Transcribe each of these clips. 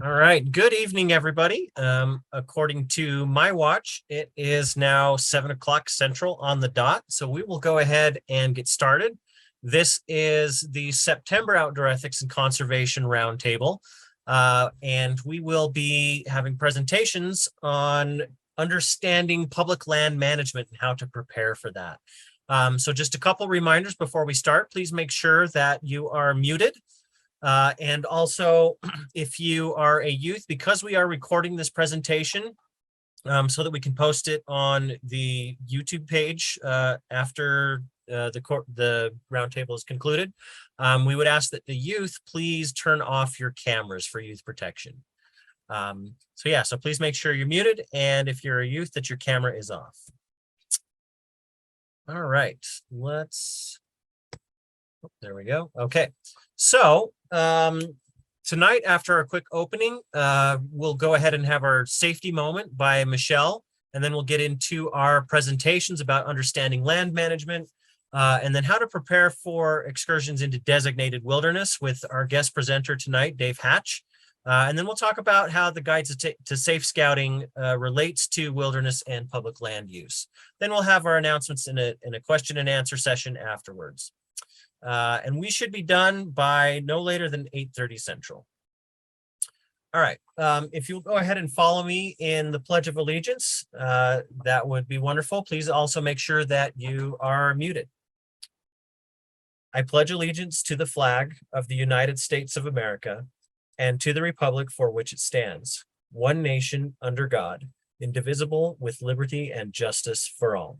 All right. Good evening, everybody. According to my watch, it is now 7 o'clock Central on the dot. So we will go ahead and get started. This is the September Outdoor Ethics and Conservation Roundtable. And we will be having presentations on understanding public land management and how to prepare for that. So just a couple reminders before we start. Please make sure that you are muted. And also, if you are a youth, because we are recording this presentation so that we can post it on the YouTube page after the roundtable is concluded, we would ask that the youth please turn off your cameras for youth protection. So please make sure you're muted, and if you're a youth, that your camera is off. All right, there we go. Okay, so tonight, after our quick opening, we'll go ahead and have our safety moment by Michelle, and then we'll get into our presentations about understanding land management, and then how to prepare for excursions into designated wilderness with our guest presenter tonight, Dave Hatch. And then we'll talk about how the guides to safe scouting relates to wilderness and public land use. Then we'll have our announcements in a question and answer session afterwards. And we should be done by no later than 8:30 Central. All right, if you'll go ahead and follow me in the Pledge of Allegiance, that would be wonderful. Please also make sure that you are muted. I pledge allegiance to the flag of the United States of America and to the republic for which it stands, one nation under God, indivisible, with liberty and justice for all.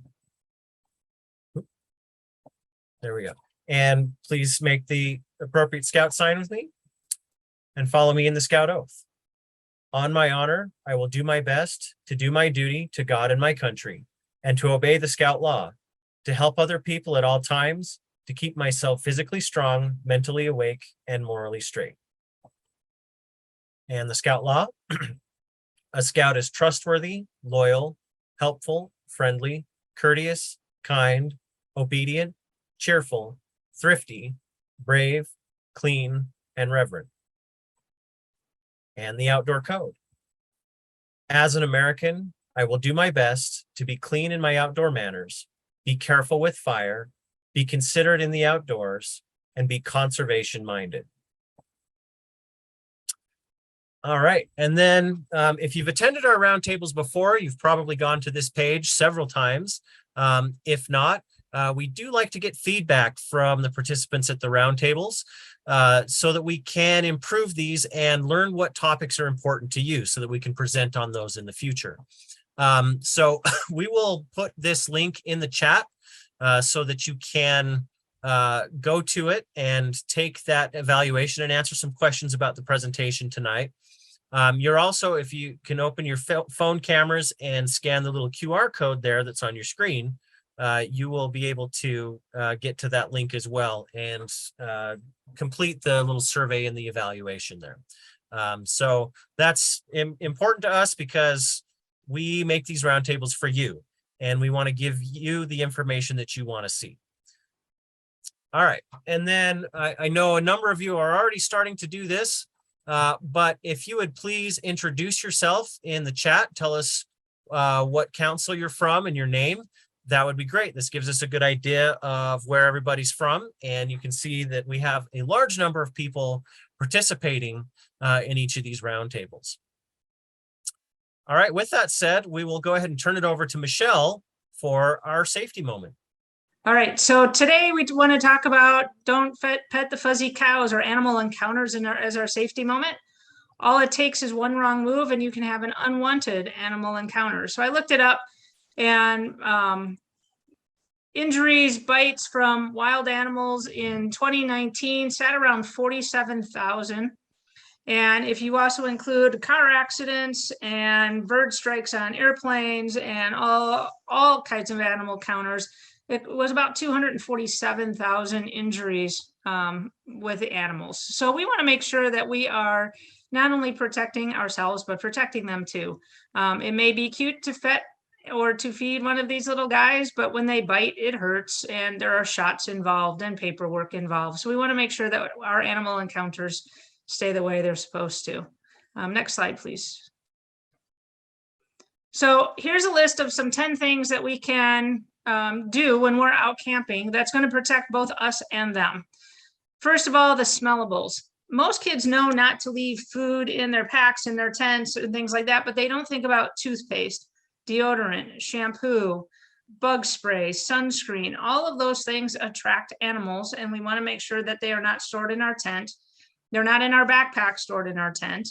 There we go. And please make the appropriate scout sign with me and follow me in the scout oath. On my honor, I will do my best to do my duty to God and my country, and to obey the scout law, to help other people at all times, to keep myself physically strong, mentally awake, and morally straight. And the scout law: a scout is trustworthy, loyal, helpful, friendly, courteous, kind, obedient, cheerful, thrifty, brave, clean, and reverent. And the outdoor code: as an American, I will do my best to be clean in my outdoor manners, be careful with fire, be considerate in the outdoors, and be conservation minded. All right, and then if you've attended our roundtables before, you've probably gone to this page several times. If not, we do like to get feedback from the participants at the roundtables so that we can improve these and learn what topics are important to you so that we can present on those in the future. So we will put this link in the chat so that you can go to it and take that evaluation and answer some questions about the presentation tonight. You're also, if you can open your phone cameras and scan the little QR code there that's on your screen, you will be able to get to that link as well and complete the little survey and the evaluation there. So that's important to us because we make these roundtables for you, and we want to give you the information that you want to see. All right, and then I know a number of you are already starting to do this, but if you would please introduce yourself in the chat, tell us what council you're from and your name. That would be great. This gives us a good idea of where everybody's from, and you can see that we have a large number of people participating in each of these roundtables. All right, with that said, we will go ahead and turn it over to Michelle for our safety moment. All right, so today we want to talk about don't pet the fuzzy cows, or animal encounters as our safety moment. All it takes is one wrong move and you can have an unwanted animal encounter. So I looked it up, and injuries, bites from wild animals in 2019 sat around 47,000. And if you also include car accidents and bird strikes on airplanes and all kinds of animal counters, it was about 247,000 injuries with the animals. So we want to make sure that we are not only protecting ourselves, but protecting them too. It may be cute to pet or to feed one of these little guys, but when they bite, it hurts, and there are shots involved and paperwork involved. So we want to make sure that our animal encounters stay the way they're supposed to. Next slide, please. So here's a list of some 10 things that we can do when we're out camping that's going to protect both us and them. First of all, the smellables. Most kids know not to leave food in their packs, in their tents, and things like that, but they don't think about toothpaste, deodorant, shampoo, bug spray, sunscreen. All of those things attract animals, and we want to make sure that they are not stored in our tent. They're not in our backpack stored in our tent.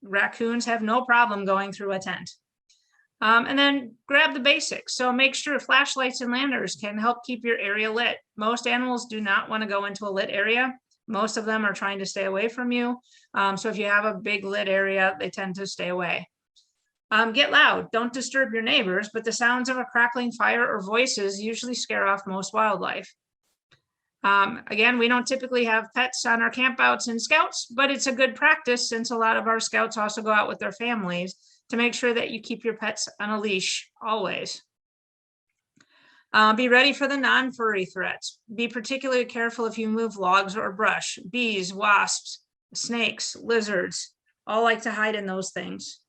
Raccoons have no problem going through a tent. And then grab the basics. So make sure flashlights and lanterns can help keep your area lit. Most animals do not want to go into a lit area. Most of them are trying to stay away from you. So if you have a big lit area, they tend to stay away. Get loud. Don't disturb your neighbors, but the sounds of a crackling fire or voices usually scare off most wildlife. Again, we don't typically have pets on our campouts and scouts, but it's a good practice since a lot of our scouts also go out with their families to make sure that you keep your pets on a leash always. Be ready for the non-furry threats. Be particularly careful if you move logs or brush. Bees, wasps, snakes, lizards, all like to hide in those things.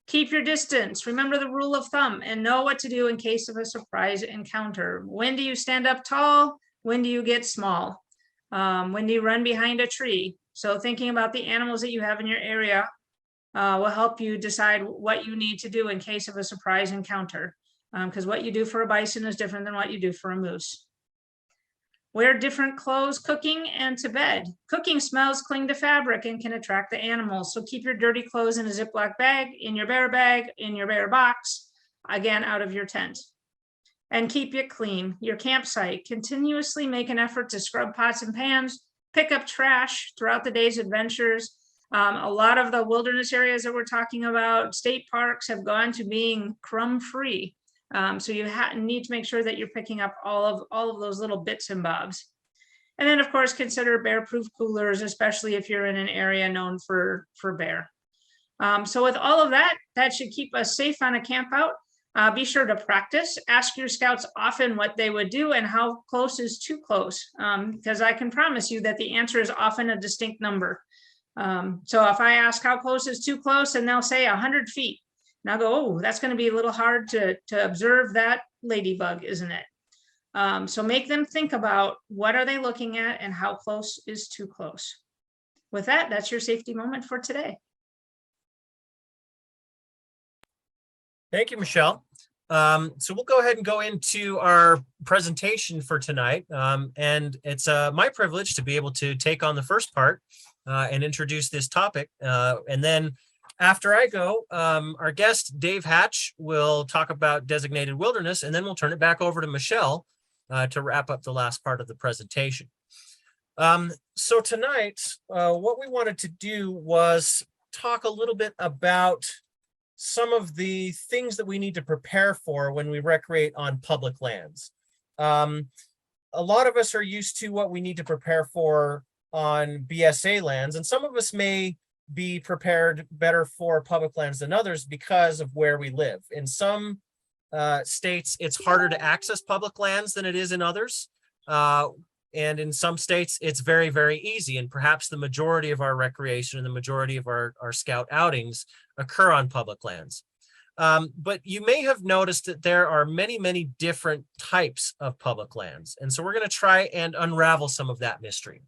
Keep your distance. Remember the rule of thumb and know what to do in case of a surprise encounter. When do you stand up tall? When do you get small? When do you run behind a tree? So thinking about the animals that you have in your area will help you decide what you need to do in case of a surprise encounter. Because what you do for a bison is different than what you do for a moose. Wear different clothes cooking and to bed. Cooking smells cling to fabric and can attract the animals. So keep your dirty clothes in a Ziploc bag, in your bear box, again, out of your tent. And keep it clean. Your campsite. Continuously make an effort to scrub pots and pans, pick up trash throughout the day's adventures. A lot of the wilderness areas that we're talking about, state parks, have gone to being crumb-free. So you need to make sure that you're picking up all of those little bits and bobs. And then, of course, consider bear-proof coolers, especially if you're in an area known for bear. So with all of that, that should keep us safe on a campout. Be sure to practice. Ask your scouts often what they would do and how close is too close, because I can promise you that the answer is often a distinct number. So if I ask how close is too close, and they'll say 100 feet. And I'll go, oh, that's going to be a little hard to observe that ladybug, isn't it? So make them think about what are they looking at and how close is too close. With that, that's your safety moment for today. Thank you, Michelle. So we'll go ahead and go into our presentation for tonight. And it's my privilege to be able to take on the first part and introduce this topic. And then after I go, our guest, Dave Hatch, will talk about designated wilderness, and then we'll turn it back over to Michelle to wrap up the last part of the presentation. So tonight, what we wanted to do was talk a little bit about some of the things that we need to prepare for when we recreate on public lands. A lot of us are used to what we need to prepare for on BSA lands, and some of us may be prepared better for public lands than others because of where we live. In some states, it's harder to access public lands than it is in others. And in some states, it's very, very easy. And perhaps the majority of our recreation and the majority of our scout outings occur on public lands. But you may have noticed that there are many, many different types of public lands. And so we're going to try and unravel some of that mystery.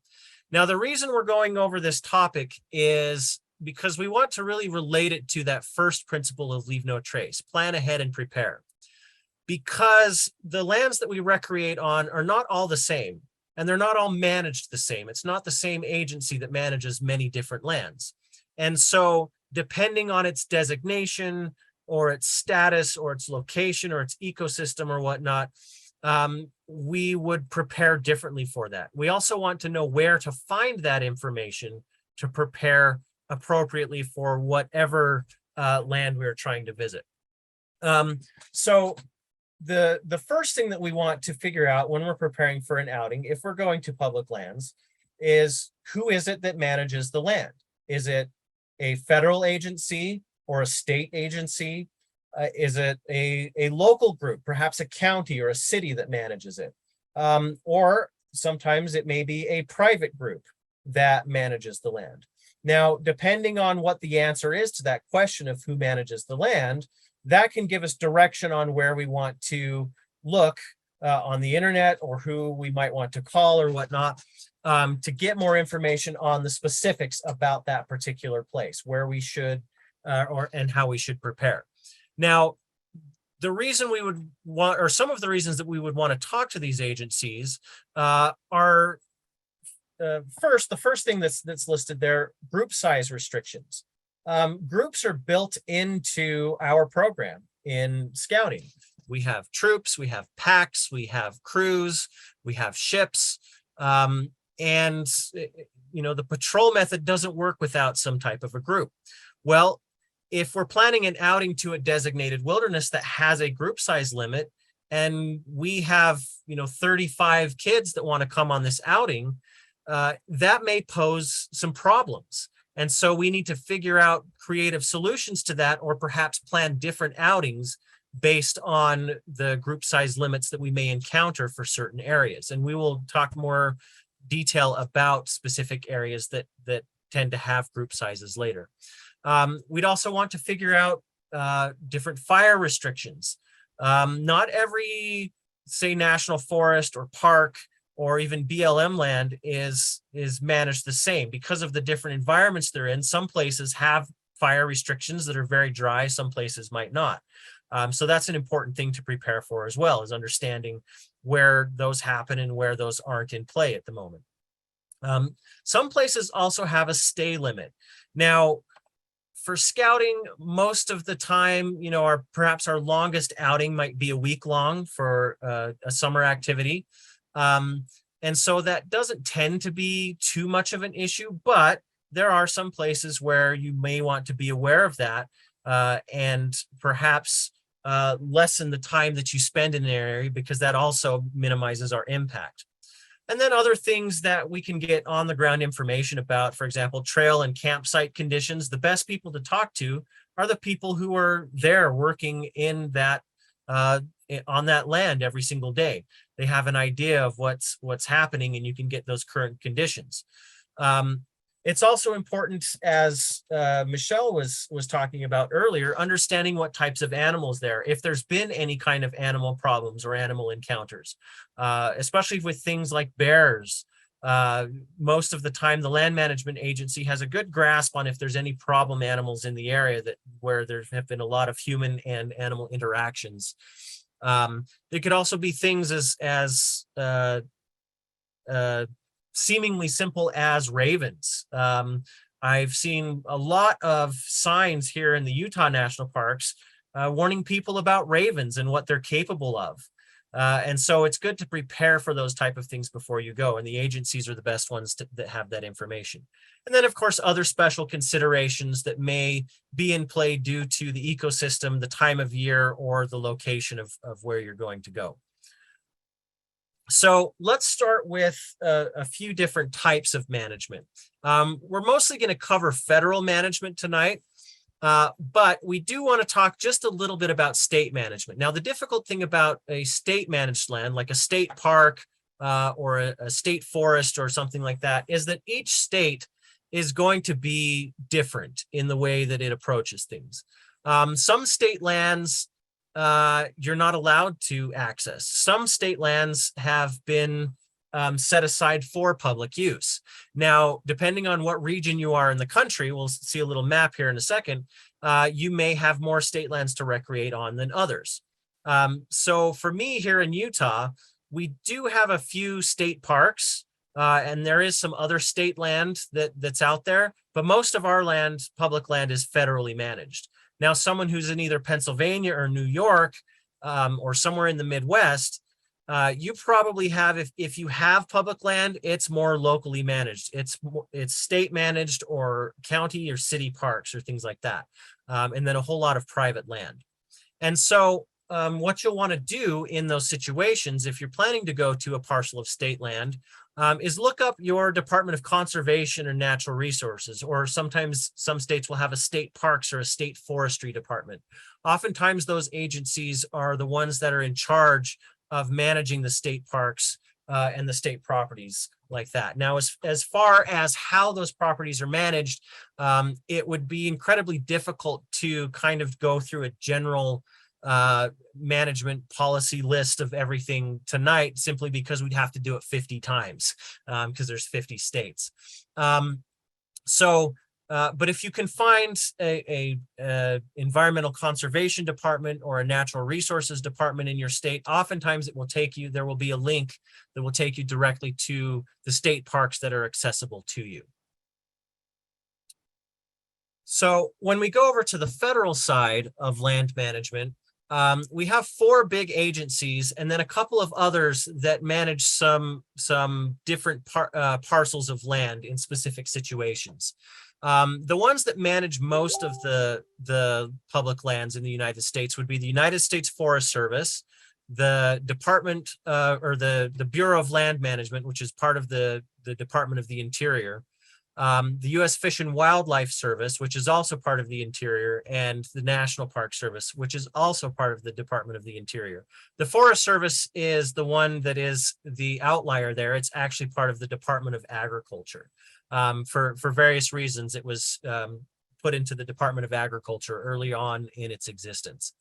Now, the reason we're going over this topic is because we want to really relate it to that first principle of leave no trace, plan ahead and prepare. Because the lands that we recreate on are not all the same, and they're not all managed the same. It's not the same agency that manages many different lands. And so depending on its designation or its status or its location or its ecosystem or whatnot, we would prepare differently for that. We also want to know where to find that information to prepare appropriately for whatever land we're trying to visit. So the first thing that we want to figure out when we're preparing for an outing, if we're going to public lands, is who is it that manages the land? Is it a federal agency or a state agency? Is it a local group, perhaps a county or a city that manages it? Or sometimes it may be a private group that manages the land. Now, depending on what the answer is to that question of who manages the land, that can give us direction on where we want to look on the internet, or who we might want to call or whatnot, to get more information on the specifics about that particular place, where we should and how we should prepare. Now, the reason we would want, or some of the reasons that we would want to talk to these agencies are first, the first thing that's listed there, group size restrictions. Groups are built into our program in scouting. We have troops, we have packs, we have crews, we have ships, and the patrol method doesn't work without some type of a group. Well, if we're planning an outing to a designated wilderness that has a group size limit, and we have 35 kids that want to come on this outing, that may pose some problems. And so we need to figure out creative solutions to that, or perhaps plan different outings based on the group size limits that we may encounter for certain areas. And we will talk more detail about specific areas that tend to have group sizes later. We'd also want to figure out different fire restrictions. Not every, say, national forest or park or even BLM land is managed the same because of the different environments they're in. Some places have fire restrictions that are very dry, some places might not. So that's an important thing to prepare for as well, is understanding where those happen and where those aren't in play at the moment. Some places also have a stay limit. Now, for scouting, most of the time, perhaps our longest outing might be a week long for a summer activity. And so that doesn't tend to be too much of an issue, but there are some places where you may want to be aware of that and perhaps lessen the time that you spend in an area, because that also minimizes our impact. And then other things that we can get on the ground information about, for example, trail and campsite conditions. The best people to talk to are the people who are there working in that on that land every single day. They have an idea of what's happening, and you can get those current conditions. It's also important, as Michelle was talking about earlier, understanding what types of animals there, if there's been any kind of animal problems or animal encounters, especially with things like bears. Most of the time, the land management agency has a good grasp on if there's any problem animals in the area where there have been a lot of human and animal interactions. There could also be things as seemingly simple as ravens. I've seen a lot of signs here in the Utah National Parks warning people about ravens and what they're capable of. And so it's good to prepare for those type of things before you go. And the agencies are the best ones that have that information. And then, of course, other special considerations that may be in play due to the ecosystem, the time of year, or the location of where you're going to go. So let's start with a few different types of management. We're mostly going to cover federal management tonight, but we do want to talk just a little bit about state management. Now, the difficult thing about a state managed land, like a state park or a state forest or something like that, is that each state is going to be different in the way that it approaches things. Some state lands you're not allowed to access. Some state lands have been set aside for public use. Now, depending on what region you are in the country, we'll see a little map here in a second, you may have more state lands to recreate on than others. So for me here in Utah, we do have a few state parks, and there is some other state land that's out there, but most of our land, public land, is federally managed. Now, someone who's in either Pennsylvania or New York or somewhere in the Midwest, you probably have, if you have public land, it's more locally managed. It's state managed or county or city parks or things like that. And then a whole lot of private land. And so what you'll want to do in those situations, if you're planning to go to a parcel of state land, is look up your Department of Conservation or Natural Resources, or sometimes some states will have a state parks or a state forestry department. Oftentimes those agencies are the ones that are in charge of managing the state parks and the state properties like that. Now, as far as how those properties are managed, it would be incredibly difficult to kind of go through a general management policy list of everything tonight, simply because we'd have to do it 50 times because there's 50 states. But if you can find a environmental conservation department or a natural resources department in your state, oftentimes it will take you, there will be a link that will take you directly to the state parks that are accessible to you. So when we go over to the federal side of land management, we have 4 big agencies and then a couple of others that manage some different parcels of land in specific situations. The ones that manage most of the public lands in the United States would be the United States Forest Service, the Department or the Bureau of Land Management, which is part of the Department of the Interior, the U.S. Fish and Wildlife Service, which is also part of the Interior, and the National Park Service, which is also part of the Department of the Interior. The Forest Service is the one that is the outlier there. It's actually part of the Department of Agriculture. For various reasons, it was put into the Department of Agriculture early on in its existence.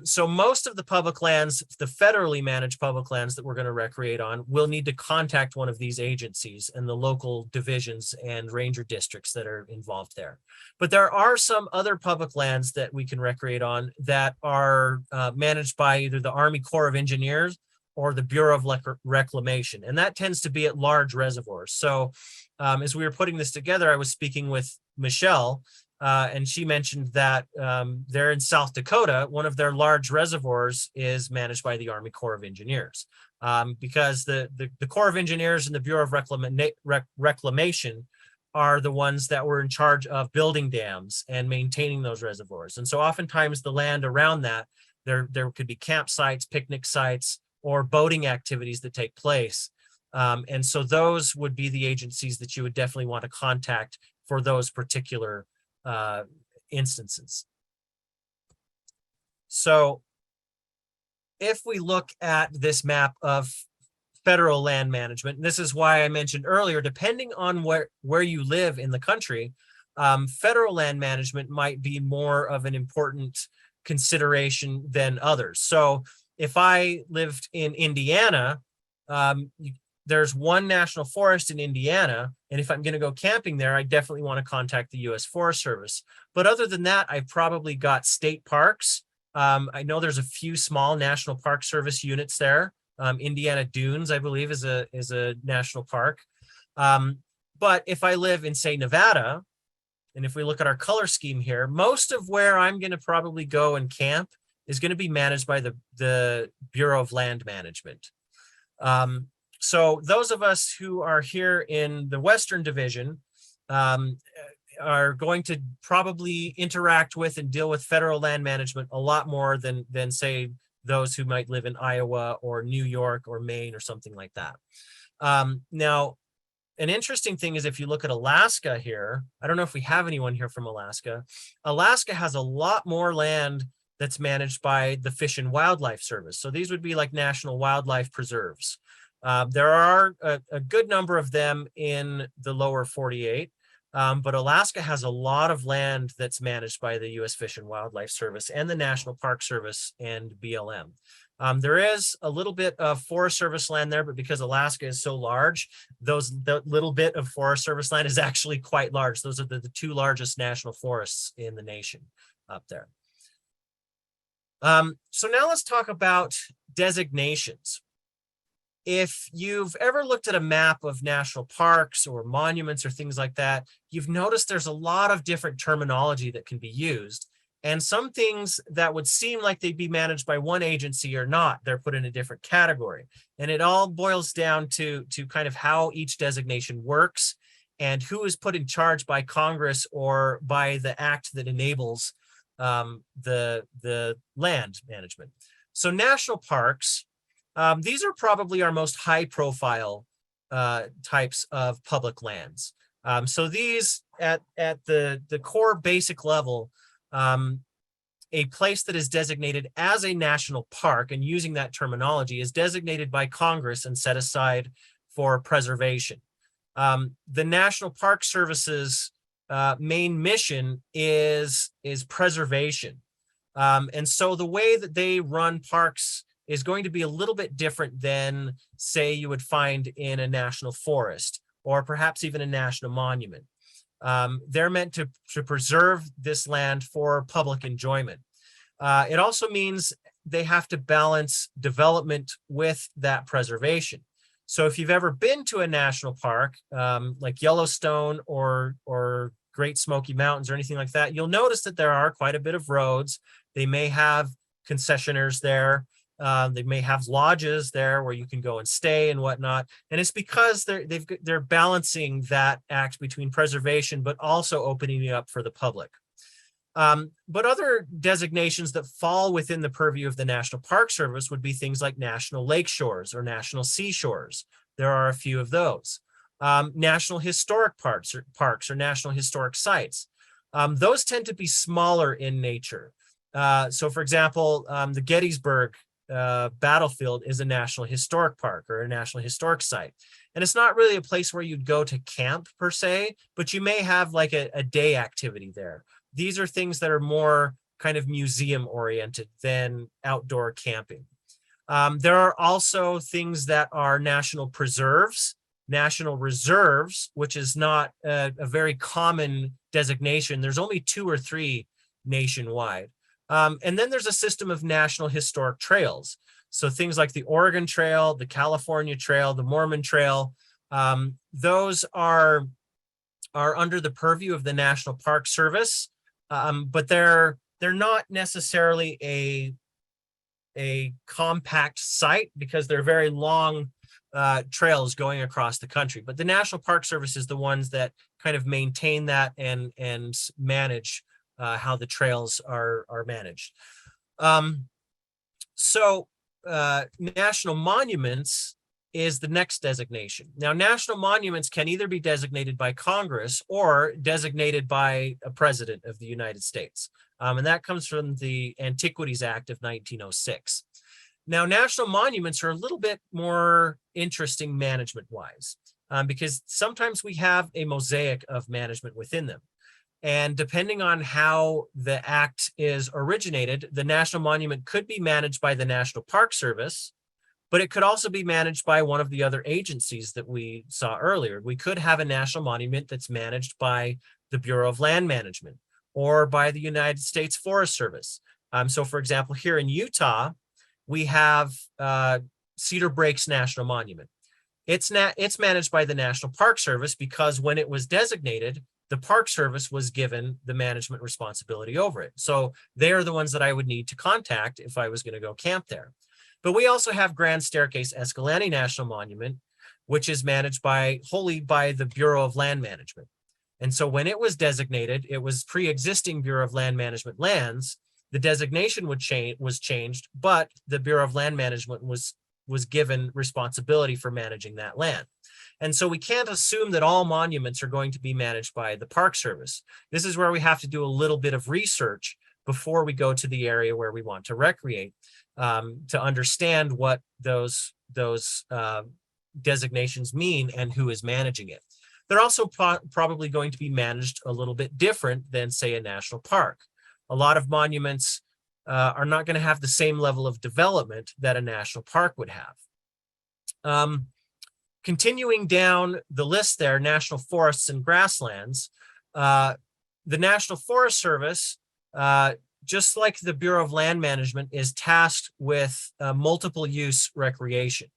So most of the public lands, the federally managed public lands that we're going to recreate on, will need to contact one of these agencies and the local divisions and ranger districts that are involved there. But there are some other public lands that we can recreate on that are managed by either the Army Corps of Engineers or the Bureau of Reclamation, and that tends to be at large reservoirs. So as we were putting this together, I was speaking with Michelle, and she mentioned that they're in South Dakota. One of their large reservoirs is managed by the Army Corps of Engineers, because the Corps of Engineers and the Bureau of Reclamation are the ones that were in charge of building dams and maintaining those reservoirs. And so oftentimes the land around that, there could be campsites, picnic sites, or boating activities that take place. And so those would be the agencies that you would definitely want to contact for those particular instances. So if we look at this map of federal land management, and this is why I mentioned earlier, depending on where you live in the country, federal land management might be more of an important consideration than others. So if I lived in Indiana, there's one national forest in Indiana, and if I'm going to go camping there, I definitely want to contact the U.S. Forest Service. But other than that, I've probably got state parks. I know there's a few small National Park Service units there. Indiana Dunes, I believe, is a national park. But if I live in, say, Nevada, and if we look at our color scheme here, most of where I'm going to probably go and camp is going to be managed by the Bureau of Land Management. So those of us who are here in the Western Division are going to probably interact with and deal with federal land management a lot more than say those who might live in Iowa or New York or Maine or something like that. Now, an interesting thing is if you look at Alaska here, I don't know if we have anyone here from Alaska. Alaska has a lot more land that's managed by the Fish and Wildlife Service. So these would be like national wildlife preserves. There are a good number of them in the lower 48, but Alaska has a lot of land that's managed by the U.S. Fish and Wildlife Service and the National Park Service and BLM. There is a little bit of Forest Service land there, but because Alaska is so large, the little bit of Forest Service land is actually quite large. Those are the 2 largest national forests in the nation up there. So now let's talk about designations. If you've ever looked at a map of national parks or monuments or things like that, you've noticed there's a lot of different terminology that can be used. And some things that would seem like they'd be managed by one agency are not. They're put in a different category. And it all boils down to kind of how each designation works and who is put in charge by Congress or by the act that enables the land management. So national parks, these are probably our most high profile types of public lands. So these at the core basic level, a place that is designated as a national park, and using that terminology, is designated by Congress and set aside for preservation. The National Park Service's main mission is preservation. And so the way that they run parks is going to be a little bit different than, say, you would find in a national forest or perhaps even a national monument. They're meant to preserve this land for public enjoyment. It also means they have to balance development with that preservation. So if you've ever been to a national park, like Yellowstone or Great Smoky Mountains or anything like that, you'll notice that there are quite a bit of roads. They may have concessionaires there. They may have lodges there where you can go and stay and whatnot. And it's because they're balancing that act between preservation, but also opening it up for the public. But other designations that fall within the purview of the National Park Service would be things like national lake shores or national seashores. There are a few of those. National historic parks or national historic sites. Those tend to be smaller in nature. So for example, the Gettysburg battlefield is a national historic park or a national historic site. And it's not really a place where you'd go to camp per se, but you may have like a day activity there. These are things that are more kind of museum oriented than outdoor camping. There are also things that are national preserves, national reserves, which is not a very common designation. There's only 2 or 3 nationwide. And then there's a system of national historic trails. So things like the Oregon Trail, the California Trail, the Mormon Trail, those are under the purview of the National Park Service, but they're not necessarily a compact site because they're very long trails going across the country. But the National Park Service is the ones that kind of maintain that and manage how the trails are managed. National monuments is the next designation. Now, national monuments can either be designated by Congress or designated by a president of the United States. And that comes from the Antiquities Act of 1906. Now, national monuments are a little bit more interesting management-wise, because sometimes we have a mosaic of management within them. And depending on how the act is originated, the national monument could be managed by the National Park Service, but it could also be managed by one of the other agencies that we saw earlier. We could have a national monument that's managed by the Bureau of Land Management or by the United States Forest Service. So for example, here in Utah, we have Cedar Breaks National Monument. It's managed by the National Park Service because when it was designated, the Park Service was given the management responsibility over it. So they're the ones that I would need to contact if I was going to go camp there. But we also have Grand Staircase Escalante National Monument, which is managed wholly by the Bureau of Land Management. And so when it was designated, it was pre-existing Bureau of Land Management lands. The designation was changed, but the Bureau of Land Management was given responsibility for managing that land. And so we can't assume that all monuments are going to be managed by the Park Service. This is where we have to do a little bit of research before we go to the area where we want to recreate, to understand what those designations mean and who is managing it. They're also probably going to be managed a little bit different than, say, a national park. A lot of monuments are not going to have the same level of development that a national park would have. Continuing down the list there, national forests and grasslands, the National Forest Service, just like the Bureau of Land Management, is tasked with multiple use recreation,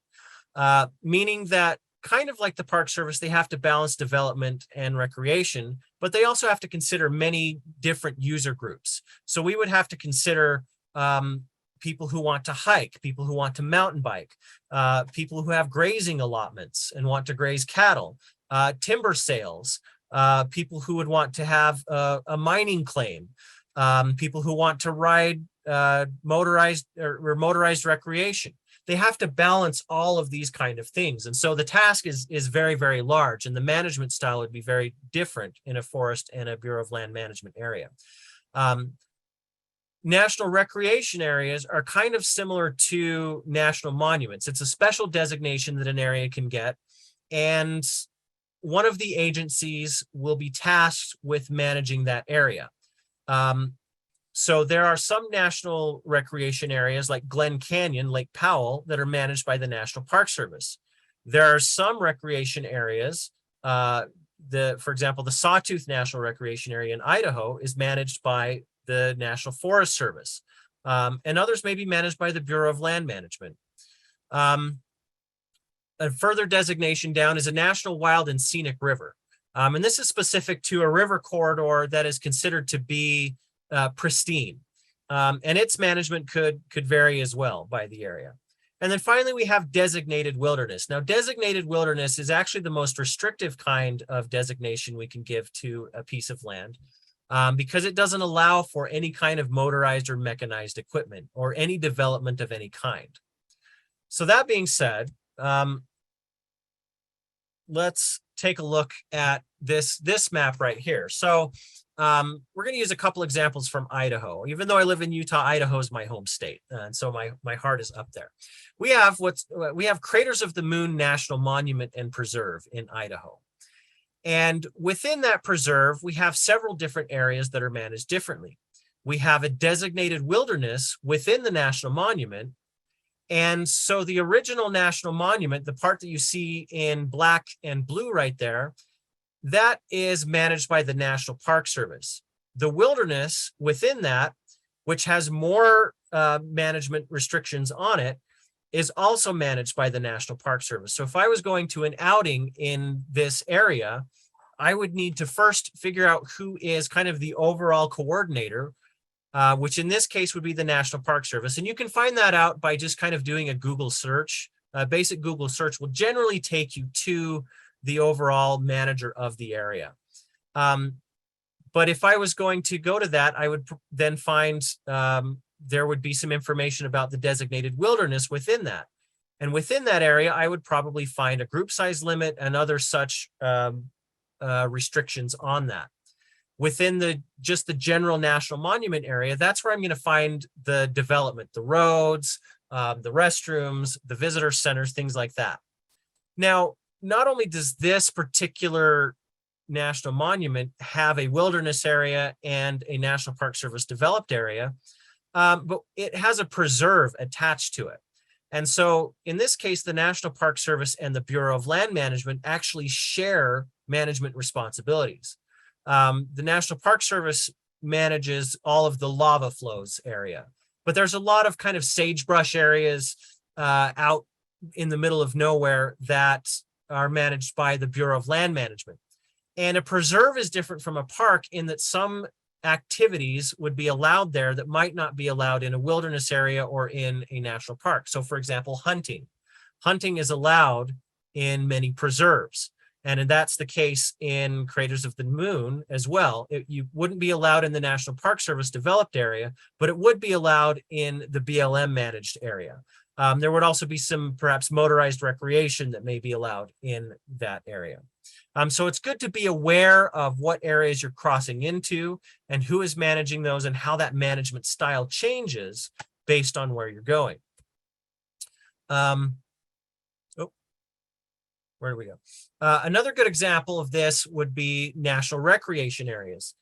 meaning that kind of like the Park Service, they have to balance development and recreation, but they also have to consider many different user groups. So we would have to consider people who want to hike, people who want to mountain bike, people who have grazing allotments and want to graze cattle, timber sales, people who would want to have a mining claim, people who want to ride motorized recreation. They have to balance all of these kind of things. And so the task is very, very large, and the management style would be very different in a forest and a Bureau of Land Management area. national recreation areas are kind of similar to national monuments. It's a special designation that an area can get, and one of the agencies will be tasked with managing that area. So there are some national recreation areas like Glen Canyon, Lake Powell, that are managed by the National Park Service. There are some recreation areas, for example, the Sawtooth National Recreation Area in Idaho is managed by the National Forest Service, and others may be managed by the Bureau of Land Management. A further designation down is a National Wild and Scenic River. And this is specific to a river corridor that is considered to be pristine. And its management could vary as well by the area. And then finally, we have designated wilderness. Now, designated wilderness is actually the most restrictive kind of designation we can give to a piece of land, because it doesn't allow for any kind of motorized or mechanized equipment or any development of any kind. So that being said, let's take a look at this map right here. So we're going to use a couple examples from Idaho. Even though I live in Utah, Idaho is my home state, and so my heart is up there. We have Craters of the Moon National Monument and Preserve in Idaho. And within that preserve, we have several different areas that are managed differently. We have a designated wilderness within the national monument. And so the original national monument, the part that you see in black and blue right there, that is managed by the National Park Service. The wilderness within that, which has more management restrictions on it, is also managed by the National Park Service. So if I was going to an outing in this area, I would need to first figure out who is kind of the overall coordinator, which in this case would be the National Park Service. And you can find that out by just kind of doing a Google search. A basic Google search will generally take you to the overall manager of the area. But if I was going to go to that, I would then find there would be some information about the designated wilderness within that. And within that area, I would probably find a group size limit and other such restrictions on that. Within just the general national monument area, that's where I'm going to find the development, the roads, the restrooms, the visitor centers, things like that. Now, not only does this particular national monument have a wilderness area and a National Park Service developed area, but it has a preserve attached to it. And so in this case, the National Park Service and the Bureau of Land Management actually share management responsibilities. The National Park Service manages all of the lava flows area, but there's a lot of kind of sagebrush areas out in the middle of nowhere that are managed by the Bureau of Land Management. And a preserve is different from a park in that some activities would be allowed there that might not be allowed in a wilderness area or in a national park. So for example, hunting. Hunting is allowed in many preserves. And that's the case in Craters of the Moon as well. You wouldn't be allowed in the National Park Service developed area, but it would be allowed in the BLM managed area. There would also be some perhaps motorized recreation that may be allowed in that area. So it's good to be aware of what areas you're crossing into and who is managing those and how that management style changes based on where you're going. Where do we go? Another good example of this would be national recreation areas.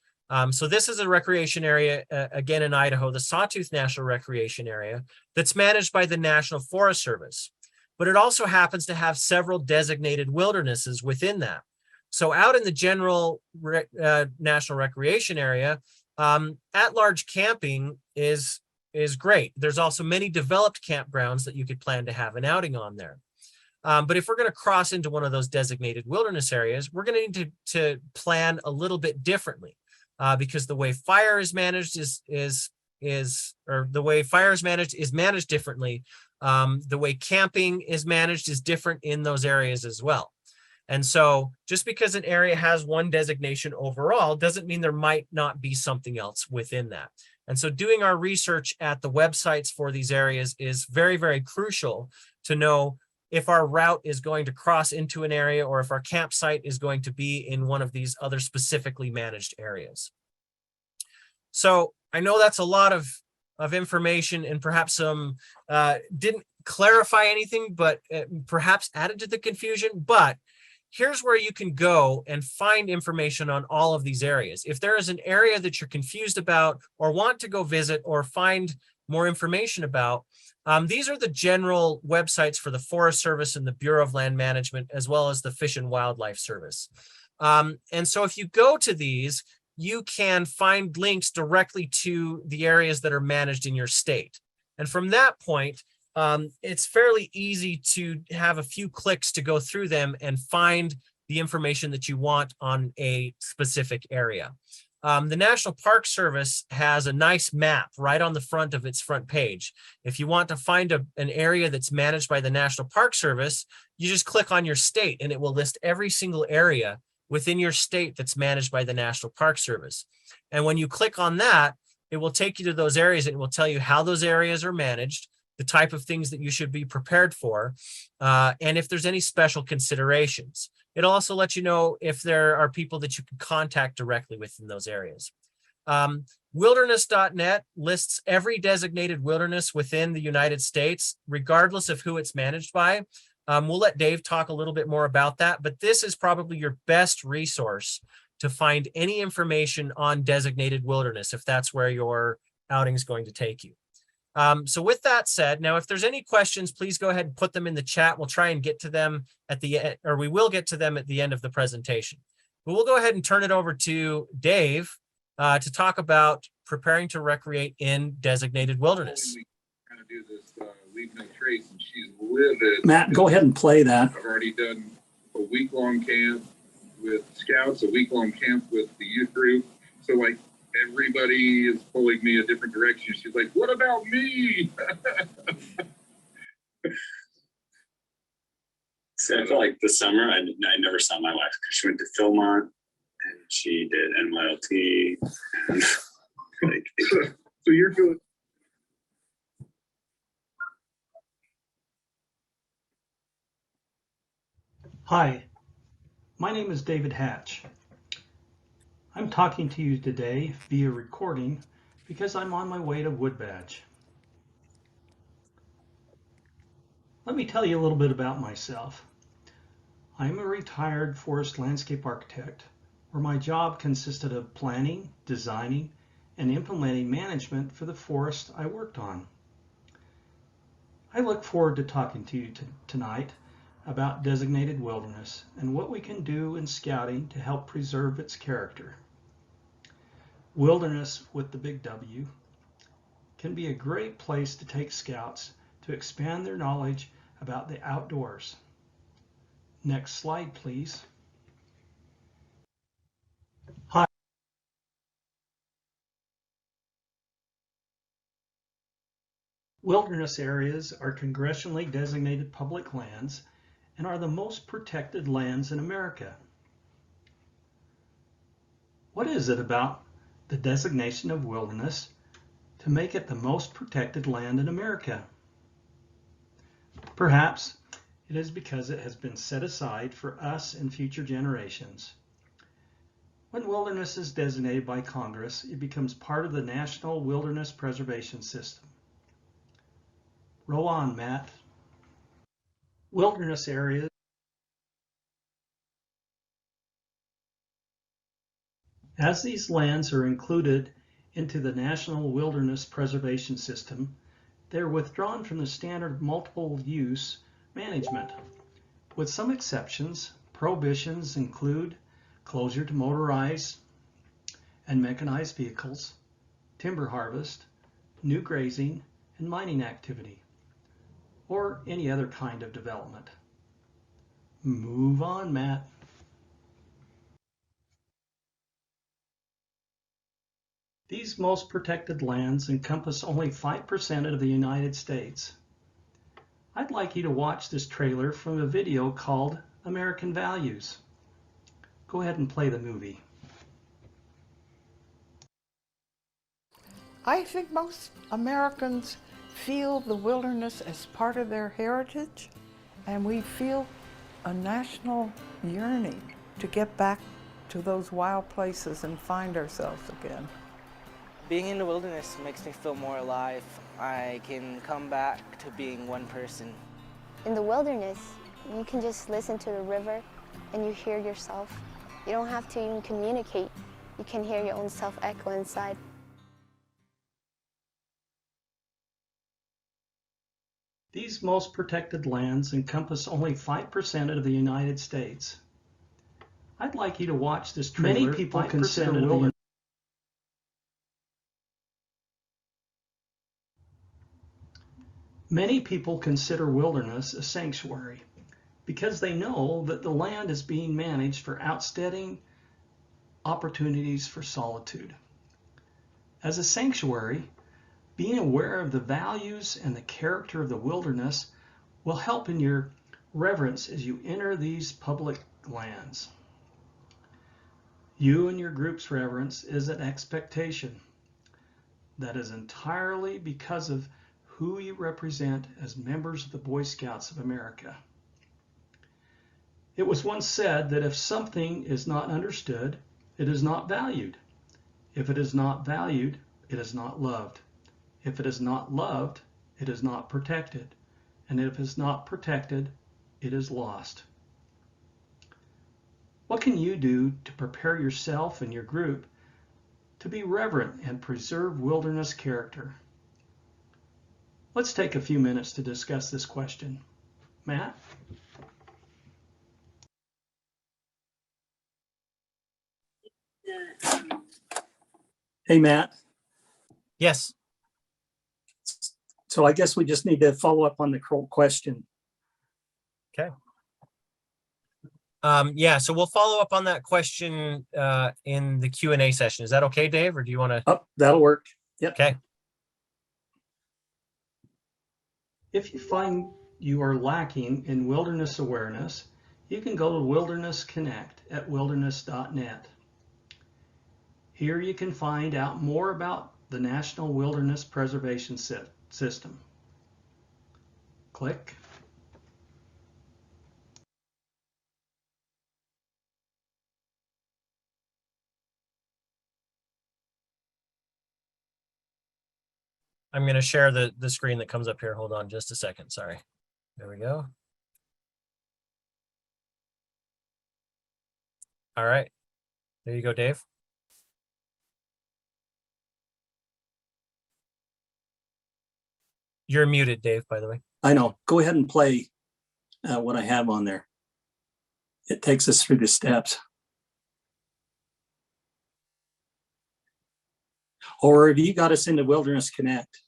So this is a recreation area, again in Idaho, the Sawtooth National Recreation Area, that's managed by the National Forest Service. But it also happens to have several designated wildernesses within that. So out in the general national recreation area, at-large camping is great. There's also many developed campgrounds that you could plan to have an outing on there. But if we're going to cross into one of those designated wilderness areas, we're going to need to plan a little bit differently, because the way fire is managed is managed differently. The way camping is managed is different in those areas as well. And so just because an area has one designation overall doesn't mean there might not be something else within that. And so doing our research at the websites for these areas is very, very crucial to know if our route is going to cross into an area or if our campsite is going to be in one of these other specifically managed areas. So I know that's a lot of of information and perhaps some didn't clarify anything, but perhaps added to the confusion. But here's where you can go and find information on all of these areas. If there is an area that you're confused about or want to go visit or find more information about, these are the general websites for the Forest Service and the Bureau of Land Management, as well as the Fish and Wildlife Service. And so if you go to these, you can find links directly to the areas that are managed in your state. And from that point, it's fairly easy to have a few clicks to go through them and find the information that you want on a specific area. The National Park Service has a nice map right on the front of its front page. If you want to find an area that's managed by the National Park Service, you just click on your state and it will list every single area within your state that's managed by the National Park Service. And when you click on that, it will take you to those areas and it will tell you how those areas are managed, the type of things that you should be prepared for, and if there's any special considerations. It'll also let you know if there are people that you can contact directly within those areas. Wilderness.net lists every designated wilderness within the United States, regardless of who it's managed by. We'll let Dave talk a little bit more about that, but this is probably your best resource to find any information on designated wilderness, if that's where your outing is going to take you. So with that said, now, if there's any questions, please go ahead and put them in the chat. We'll try and get to them at the end, or we will get to them at the end of the presentation. But we'll go ahead and turn it over to Dave to talk about preparing to recreate in designated wilderness. Kind of do this leaving a trace, and she's livid. Matt, go ahead and play that. I've already done a week-long camp with scouts, a week-long camp with the youth group. So like everybody is pulling me a different direction. She's like, "What about me?" So I feel like this summer I never saw my wife because she went to Philmont and she did NYLT. And like, so you're good. Hi, my name is David Hatch. I'm talking to you today via recording because I'm on my way to Wood Badge. Let me tell you a little bit about myself. I'm a retired forest landscape architect where my job consisted of planning, designing, and implementing management for the forest I worked on. I look forward to talking to you tonight about designated wilderness and what we can do in scouting to help preserve its character. Wilderness with the big W can be a great place to take scouts to expand their knowledge about the outdoors. Next slide, please. Hi. Wilderness areas are congressionally designated public lands and are the most protected lands in America. What is it about the designation of wilderness to make it the most protected land in America? Perhaps it is because it has been set aside for us and future generations. When wilderness is designated by Congress, it becomes part of the National Wilderness Preservation System. Roll on, Matt. Wilderness areas as these lands are included into the National Wilderness Preservation System, they're withdrawn from the standard multiple use management. With some exceptions, prohibitions include closure to motorized and mechanized vehicles, timber harvest, new grazing, and mining activity, or any other kind of development. Move on, Matt. These most protected lands encompass only 5% of the United States. I'd like you to watch this trailer from a video called American Values. Go ahead and play the movie. I think most Americans feel the wilderness as part of their heritage, and we feel a national yearning to get back to those wild places and find ourselves again. Being in the wilderness makes me feel more alive. I can come back to being one person. In the wilderness, you can just listen to the river and you hear yourself. You don't have to even communicate. You can hear your own self echo inside. These most protected lands encompass only 5% of the United States. I'd like you to watch this trailer. Many people consider wilderness. Many people consider wilderness a sanctuary because they know that the land is being managed for outsteading opportunities for solitude. As a sanctuary, being aware of the values and the character of the wilderness will help in your reverence as you enter these public lands. You and your group's reverence is an expectation that is entirely because of who you represent as members of the Boy Scouts of America. It was once said that if something is not understood, it is not valued. If it is not valued, it is not loved. If it is not loved, it is not protected. And if it is not protected, it is lost. What can you do to prepare yourself and your group to be reverent and preserve wilderness character? Let's take a few minutes to discuss this question. Matt? Hey, Matt. Yes. So I guess we just need to follow up on the question. Okay. Yeah, so we'll follow up on that question in the Q&A session. Is that okay, Dave, or do you want to? Oh, that'll work. Yep. Okay. If you find you are lacking in wilderness awareness, you can go to Wilderness Connect at wilderness.net. Here you can find out more about the National Wilderness Preservation System. Click. I'm going to share the screen that comes up here. Hold on just a second. Sorry. There we go. All right. There you go, Dave. You're muted, Dave, by the way. I know. Go ahead and play what I have on there. It takes us through the steps. Or have you got us into Wilderness Connect?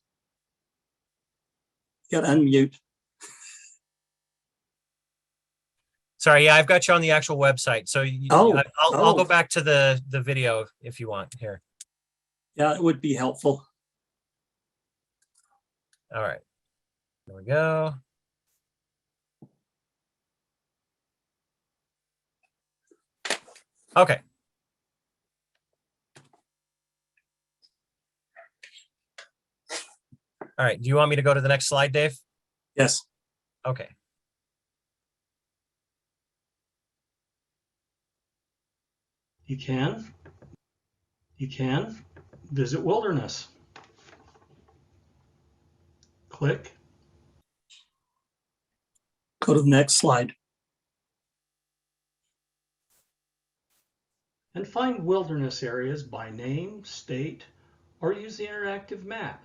You got to unmute. Sorry, yeah, I've got you on the actual website. So I'll go back to the video if you want here. Yeah, it would be helpful. All right. There we go. Okay. All right. Do you want me to go to the next slide, Dave? Yes. Okay. You can visit wilderness. Click. Go to the next slide. And find wilderness areas by name, state, or use the interactive map.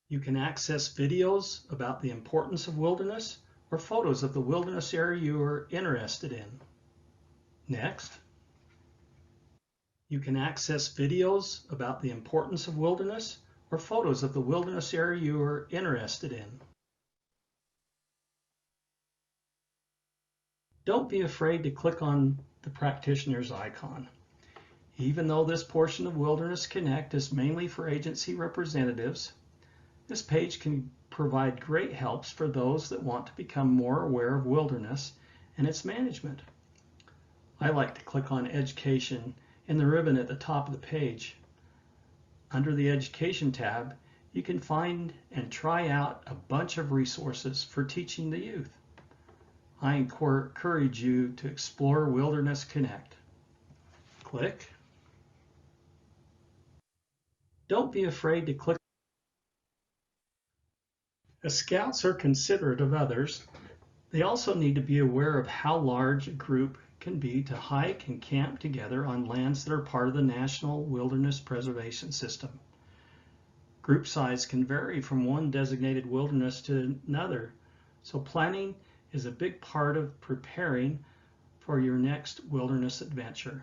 You can access videos about the importance of wilderness or photos of the wilderness area you are interested in. Next. You can access videos about the importance of wilderness or photos of the wilderness area you are interested in. Don't be afraid to click on the practitioner's icon. Even though this portion of Wilderness Connect is mainly for agency representatives, this page can provide great helps for those that want to become more aware of wilderness and its management. I like to click on Education in the ribbon at the top of the page. Under the Education tab, you can find and try out a bunch of resources for teaching the youth. I encourage you to explore Wilderness Connect. Click. Don't be afraid to click. As scouts are considerate of others, they also need to be aware of how large a group can be to hike and camp together on lands that are part of the National Wilderness Preservation System. Group size can vary from one designated wilderness to another, so planning is a big part of preparing for your next wilderness adventure.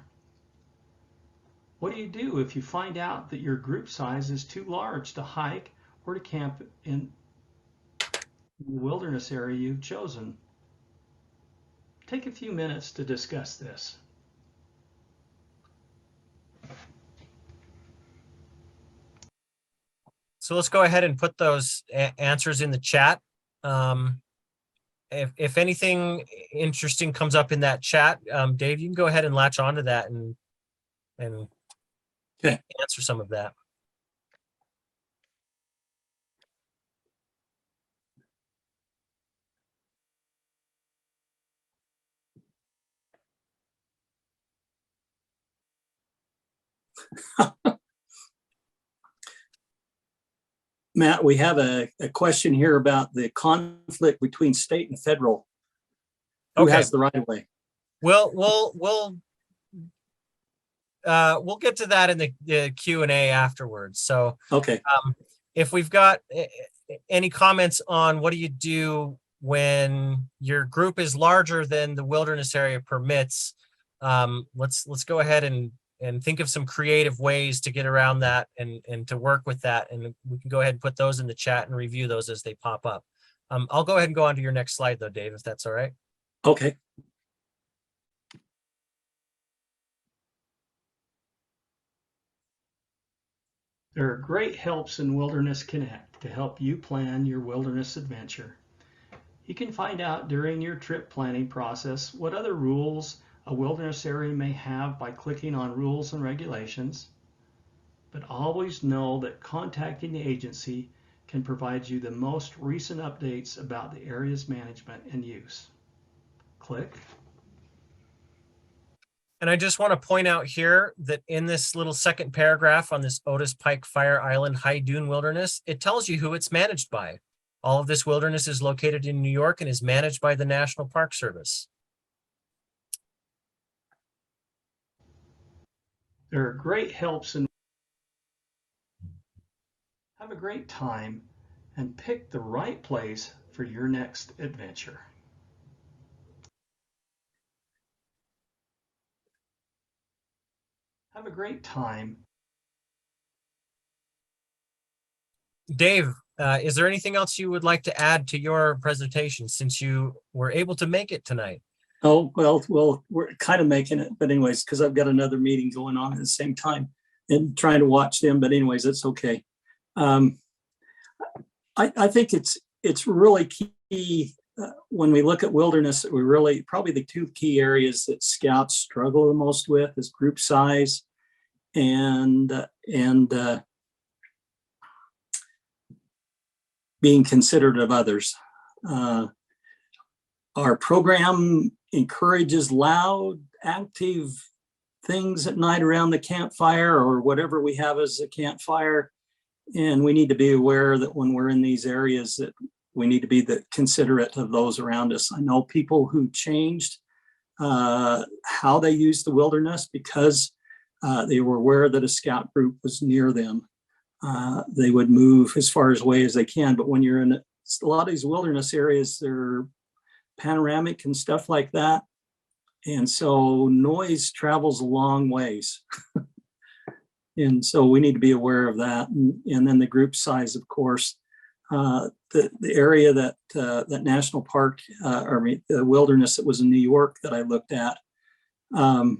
What do you do if you find out that your group size is too large to hike or to camp in the wilderness area you've chosen? Take a few minutes to discuss this. So let's go ahead and put those answers in the chat. If anything interesting comes up in that chat, Dave, you can go ahead and latch onto that and Okay. answer some of that. Matt, we have a question here about the conflict between state and federal. Who Okay. has the right of way? We'll get to that in the Q&A afterwards. So Okay. if we've got any comments on what do you do when your group is larger than the wilderness area permits, let's go ahead and think of some creative ways to get around that and to work with that. And we can go ahead and put those in the chat and review those as they pop up. I'll go ahead and go on to your next slide though, Dave, if that's all right. Okay. There are great helps in Wilderness Connect to help you plan your wilderness adventure. You can find out during your trip planning process what other rules a wilderness area may have by clicking on Rules and Regulations, but always know that contacting the agency can provide you the most recent updates about the area's management and use. Click. And I just want to point out here that in this little second paragraph on this Otis Pike Fire Island High Dune Wilderness, it tells you who it's managed by. All of this wilderness is located in New York and is managed by the National Park Service. There are great helps in. Have a great time and pick the right place for your next adventure. Have a great time. Dave, is there anything else you would like to add to your presentation since you were able to make it tonight? Oh, well, we're kind of making it, but anyways, because I've got another meeting going on at the same time and trying to watch them, but anyways, it's okay. I think it's really key when we look at wilderness, we really, probably the two key areas that scouts struggle the most with is group size and being considerate of others. Our program encourages loud, active things at night around the campfire or whatever we have as a campfire. And we need to be aware that when we're in these areas that we need to be considerate of those around us. I know people who changed how they used the wilderness because they were aware that a scout group was near them. They would move as far away as they can. But when you're in a lot of these wilderness areas, they're panoramic and stuff like that. And so noise travels a long ways. And so we need to be aware of that. And then the group size, of course, the area that that national park, the wilderness that was in New York that I looked at, I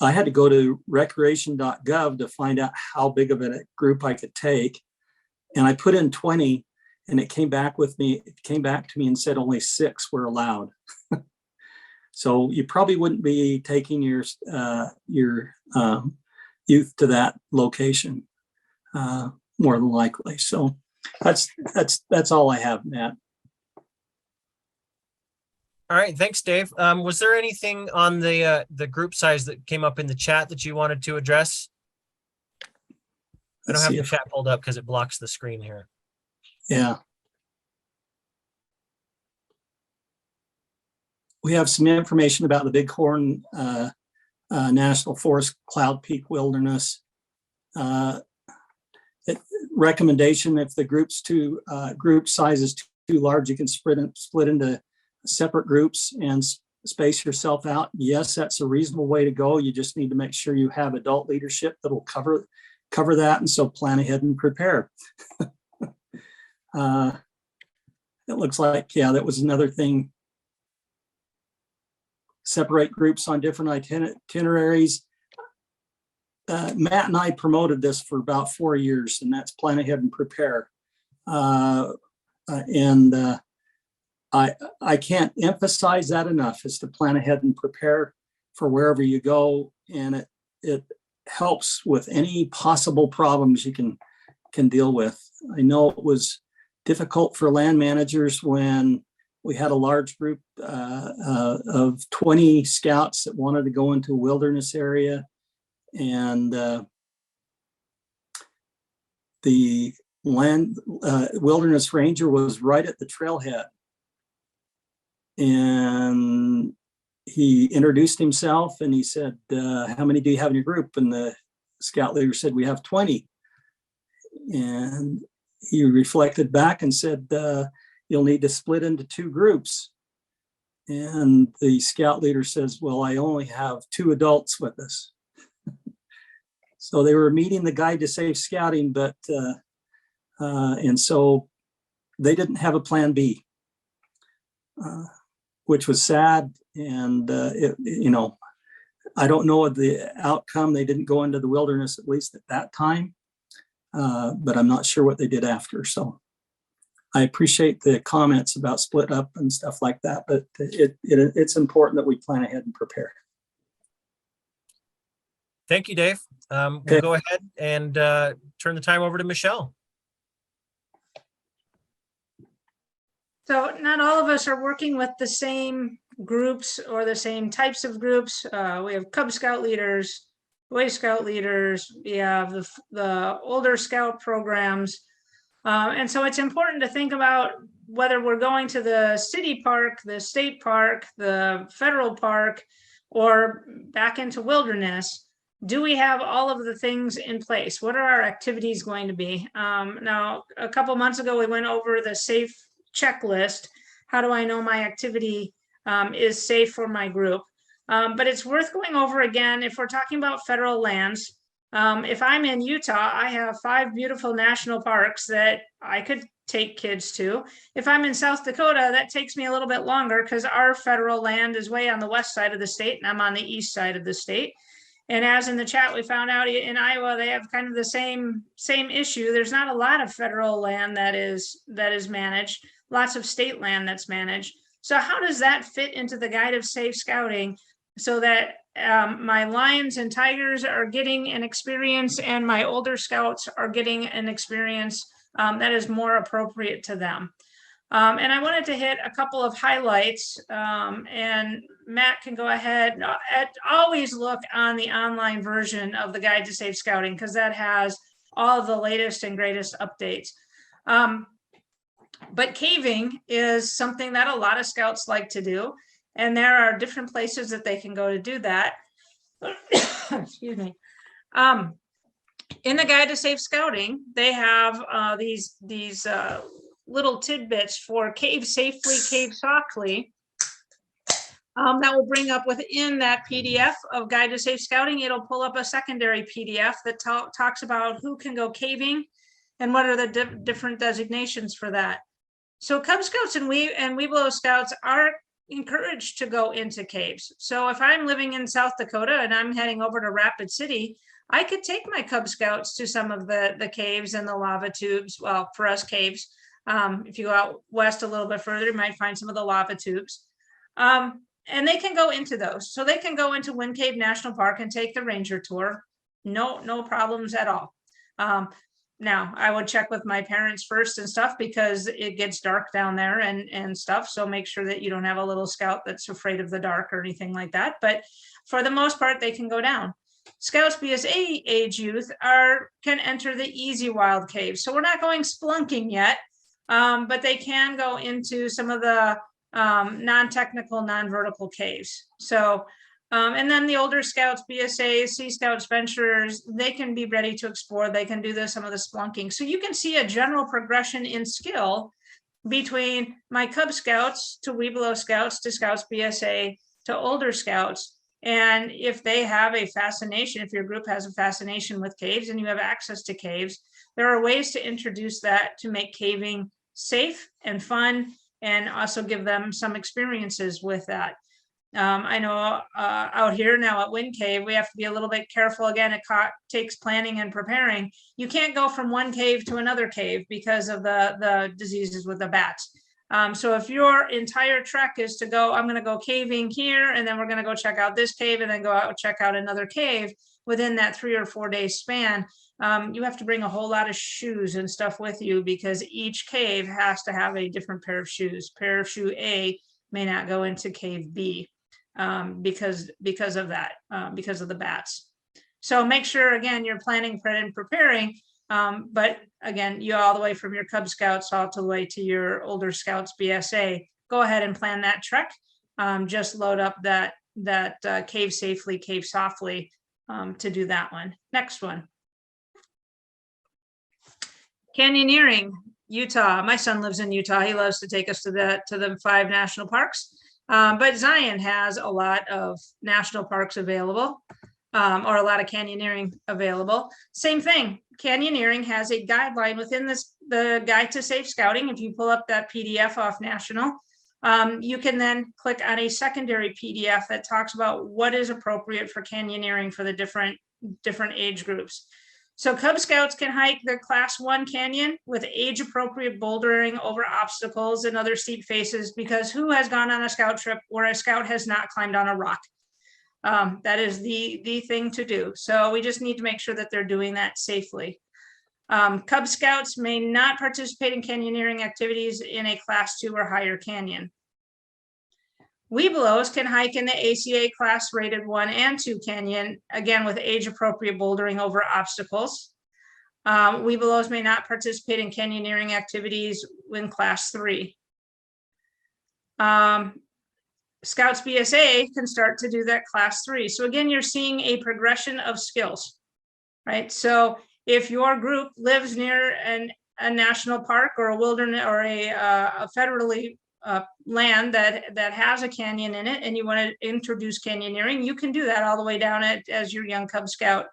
had to go to recreation.gov to find out how big of a group I could take. And I put in 20 and it came back to me and said only 6 were allowed. So you probably wouldn't be taking your youth to that location, more than likely. So that's all I have, Matt. All right, thanks, Dave. Was there anything on the group size that came up in the chat that you wanted to address? I don't have the chat pulled up because it blocks the screen here. Yeah. We have some information about the Bighorn National Forest Cloud Peak Wilderness. Recommendation, if the group size is too large, you can split into separate groups and space yourself out. Yes, that's a reasonable way to go. You just need to make sure you have adult leadership that will cover that, and so plan ahead and prepare. It looks like, yeah, that was another thing. Separate groups on different itineraries. Matt and I promoted this for about 4 years, and that's plan ahead and prepare. I can't emphasize that enough, is to plan ahead and prepare for wherever you go, and it helps with any possible problems you can deal with. I know it was difficult for land managers when we had a large group of 20 scouts that wanted to go into a wilderness area, and the wilderness ranger was right at the trailhead, and he introduced himself and he said, how many do you have in your group? And the scout leader said, we have 20. And he reflected back and said, you'll need to split into 2 groups. And the scout leader says, well, I only have 2 adults with us. So they were meeting the guide to safe scouting, but and so they didn't have a plan B, which was sad. And I don't know the outcome. They didn't go into the wilderness, at least at that time, but I'm not sure what they did after. So I appreciate the comments about split up and stuff like that, but it's important that we plan ahead and prepare. Thank you, Dave. We'll go ahead and turn the time over to Michelle. So not all of us are working with the same groups or the same types of groups. We have Cub Scout leaders, Boy Scout leaders, we have the older Scout programs. And so it's important to think about whether we're going to the city park, the state park, the federal park, or back into wilderness. Do we have all of the things in place? What are our activities going to be? Now, a couple months ago, we went over the safe checklist. How do I know my activity is safe for my group? But it's worth going over again if we're talking about federal lands. If I'm in Utah, I have 5 beautiful national parks that I could take kids to. If I'm in South Dakota, that takes me a little bit longer because our federal land is way on the west side of the state and I'm on the east side of the state. And as in the chat, we found out in Iowa, they have kind of the same issue. There's not a lot of federal land that is managed, lots of state land that's managed. So how does that fit into the guide of safe scouting so that my lions and tigers are getting an experience and my older scouts are getting an experience that is more appropriate to them? And I wanted to hit a couple of highlights, and Matt can go ahead. Always look on the online version of the Guide to Safe Scouting because that has all of the latest and greatest updates. But caving is something that a lot of scouts like to do, and there are different places that they can go to do that. Excuse me. In the Guide to Safe Scouting, they have these little tidbits for cave safely, cave softly. That will bring up within that PDF of Guide to Safe Scouting, it'll pull up a secondary PDF that talks about who can go caving and what are the different designations for that. So Cub Scouts and Weeblo Scouts are encouraged to go into caves. So if I'm living in South Dakota and I'm heading over to Rapid City, I could take my Cub Scouts to some of the caves and the lava tubes. Well, for us, caves. If you go out west a little bit further, you might find some of the lava tubes. And they can go into those. So they can go into Wind Cave National Park and take the ranger tour. No problems at all. Now, I would check with my parents first and stuff because it gets dark down there and stuff. So make sure that you don't have a little scout that's afraid of the dark or anything like that. But for the most part, they can go down. Scouts BSA age youth can enter the easy wild caves. So we're not going splunking yet, but they can go into some of the non-technical, non-vertical caves. So, and then the older scouts, BSAs, Sea Scouts, Venturers, they can be ready to explore. They can do some of the splunking. So you can see a general progression in skill between my Cub Scouts to Webelow Scouts to Scouts BSA to older scouts. And if they have a fascination, if your group has a fascination with caves and you have access to caves, there are ways to introduce that to make caving safe and fun and also give them some experiences with that. I know out here now at Wind Cave, we have to be a little bit careful. Again, it takes planning and preparing. You can't go from one cave to another cave because of the diseases with the bats. So if your entire trek is to go, I'm going to go caving here, and then we're going to go check out this cave and then go out and check out another cave within that 3 or 4 day span, you have to bring a whole lot of shoes and stuff with you because each cave has to have a different pair of shoes. Pair of shoe A may not go into cave B because of that, because of the bats. So make sure, again, you're planning and preparing. But again, you all the way from your Cub Scouts all to the way to your older Scouts BSA, go ahead and plan that trek. Just load up that cave safely, cave softly to do that one. Next one. Canyoneering Utah. My son lives in Utah. He loves to take us to the 5 national parks. But Zion has a lot of national parks available, or a lot of canyoneering available. Same thing. Canyoneering has a guideline within the Guide to Safe Scouting. If you pull up that PDF off National, you can then click on a secondary PDF that talks about what is appropriate for canyoneering for the different age groups. So Cub Scouts can hike the Class 1 canyon with age-appropriate bouldering over obstacles and other steep faces, because who has gone on a scout trip where a scout has not climbed on a rock? That is the thing to do. So we just need to make sure that they're doing that safely. Cub Scouts may not participate in canyoneering activities in a Class 2 or higher canyon. Webelows can hike in the ACA class rated 1 and 2 canyon, again with age-appropriate bouldering over obstacles. Webelows may not participate in canyoneering activities in Class 3. Scouts BSA can start to do that Class 3. So again, you're seeing a progression of skills, right? So if your group lives near a national park or a wilderness or a federally land that has a canyon in it, and you want to introduce canyoneering, you can do that all the way down as your young Cub Scout.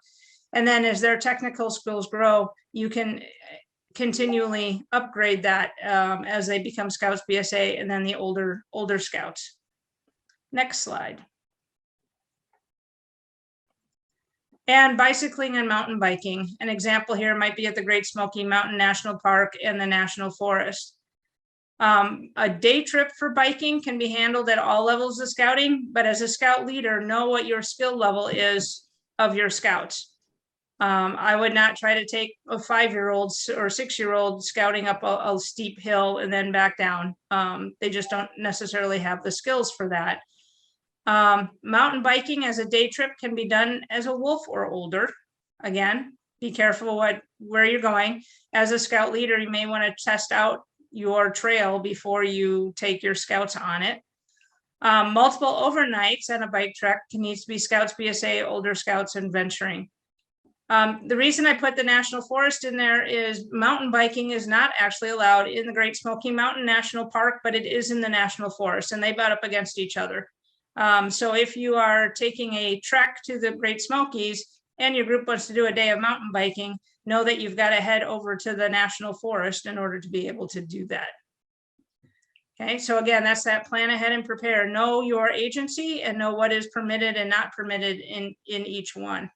And then as their technical skills grow, you can continually upgrade that as they become Scouts BSA and then the older Scouts. Next slide. And bicycling and mountain biking. An example here might be at the Great Smoky Mountain National Park and the National Forest. A day trip for biking can be handled at all levels of scouting, but as a scout leader, know what your skill level is of your scouts. I would not try to take a 5-year-old or 6-year-old scouting up a steep hill and then back down. They just don't necessarily have the skills for that. Mountain biking as a day trip can be done as a wolf or older. Again, be careful where you're going. As a scout leader, you may want to test out your trail before you take your scouts on it. Multiple overnights on a bike trek needs to be Scouts BSA, older scouts, and venturing. The reason I put the National Forest in there is mountain biking is not actually allowed in the Great Smoky Mountain National Park, but it is in the National Forest, and they butt up against each other. So if you are taking a trek to the Great Smokies and your group wants to do a day of mountain biking, know that you've got to head over to the National Forest in order to be able to do that. Okay, so again, that's that plan ahead and prepare. Know your agency and know what is permitted and not permitted in each one.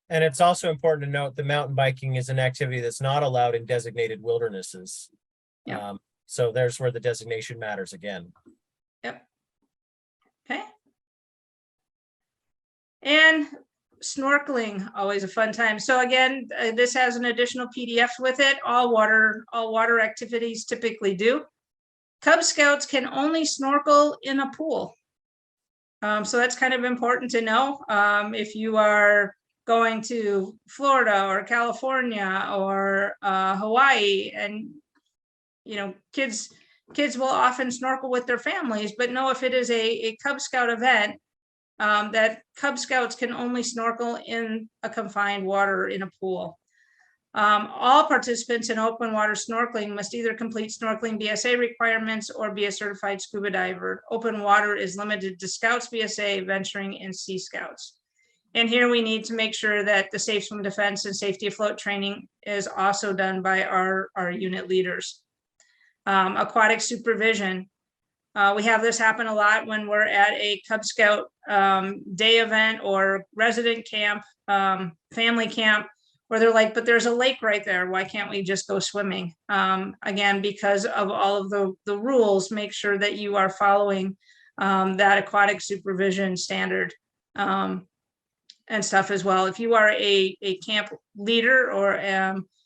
And it's also important to note the mountain biking is an activity that's not allowed in designated wildernesses. Yep. So there's where the designation matters again. Yep. Okay. And Snorkeling, always a fun time. So again, this has an additional PDF with it. All water activities typically do. Cub Scouts can only snorkel in a pool. So that's kind of important to know. If you are going to Florida or California or Hawaii, and kids will often snorkel with their families, but know if it is a Cub Scout event, that Cub Scouts can only snorkel in a confined water in a pool. All participants in open water snorkeling must either complete snorkeling BSA requirements or be a certified scuba diver. Open water is limited to Scouts BSA, venturing, and Sea Scouts. And here we need to make sure that the safe swim defense and safety afloat training is also done by our unit leaders. Aquatic supervision. We have this happen a lot when we're at a Cub Scout day event or resident camp, family camp, where they're like, but there's a lake right there. Why can't we just go swimming? Again, because of all of the rules, make sure that you are following that aquatic supervision standard and stuff as well. If you are a camp leader, or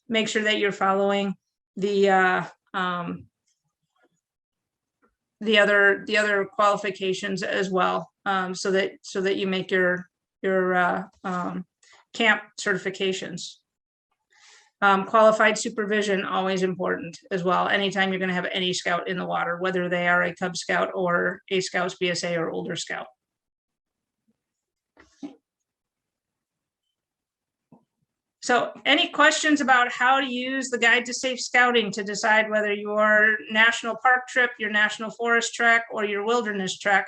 make sure that you're following the other qualifications as well, so that you make your camp certifications. Qualified supervision, always important as well. Anytime you're going to have any scout in the water, whether they are a Cub Scout or a Scouts BSA or older Scout. So any questions about how to use the Guide to Safe Scouting to decide whether your national park trip, your national forest trek, or your wilderness trek?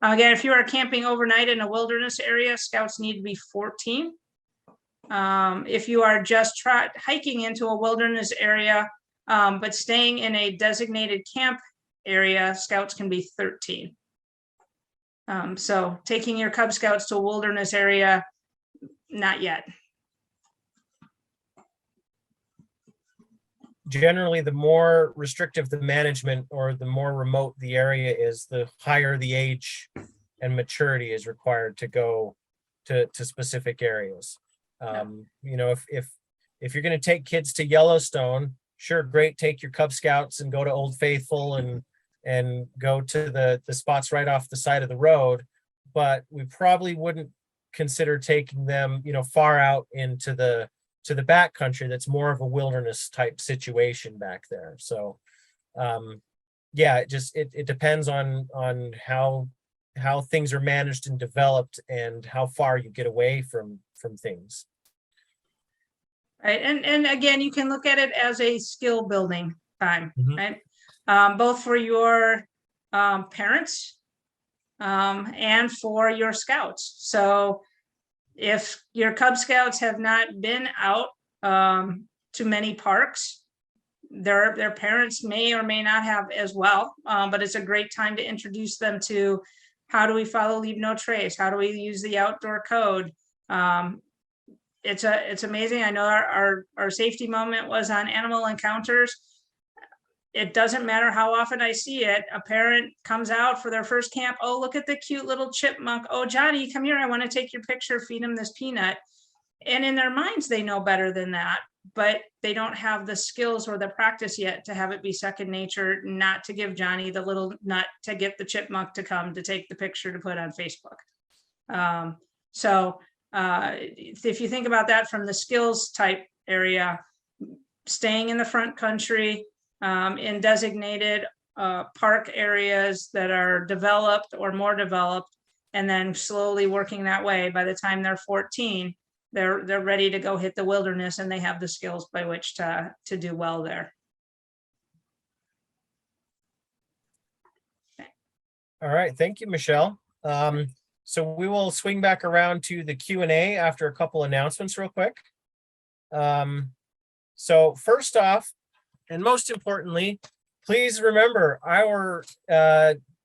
Again, if you are camping overnight in a wilderness area, Scouts need to be 14. If you are just hiking into a wilderness area, but staying in a designated camp area, Scouts can be 13. So taking your Cub Scouts to a wilderness area, not yet. Generally, the more restrictive the management or the more remote the area is, the higher the age and maturity is required to go to specific areas. If you're going to take kids to Yellowstone, sure, great, take your Cub Scouts and go to Old Faithful and go to the spots right off the side of the road, but we probably wouldn't consider taking them, far out into the backcountry. That's more of a wilderness type situation back there. So yeah, it depends on how things are managed and developed and how far you get away from things. Right, and again, you can look at it as a skill building time, right? Both for your parents and for your Scouts. So if your Cub Scouts have not been out to many parks, their parents may or may not have as well, but it's a great time to introduce them to how do we follow Leave No Trace? How do we use the outdoor code? It's amazing. I know our safety moment was on animal encounters. It doesn't matter how often I see it. A parent comes out for their first camp. Oh, look at the cute little chipmunk. Oh, Johnny, come here. I want to take your picture. Feed him this peanut. And in their minds, they know better than that, but they don't have the skills or the practice yet to have it be second nature, not to give Johnny the little nut to get the chipmunk to come to take the picture to put on Facebook. If you think about that from the skills type area, staying in the front country, in designated park areas that are developed or more developed, and then slowly working that way. By the time they're 14, they're ready to go hit the wilderness, and they have the skills by which to do well there. All right, thank you, Michelle. So we will swing back around to the Q&A after a couple announcements real quick. So first off, and most importantly, please remember our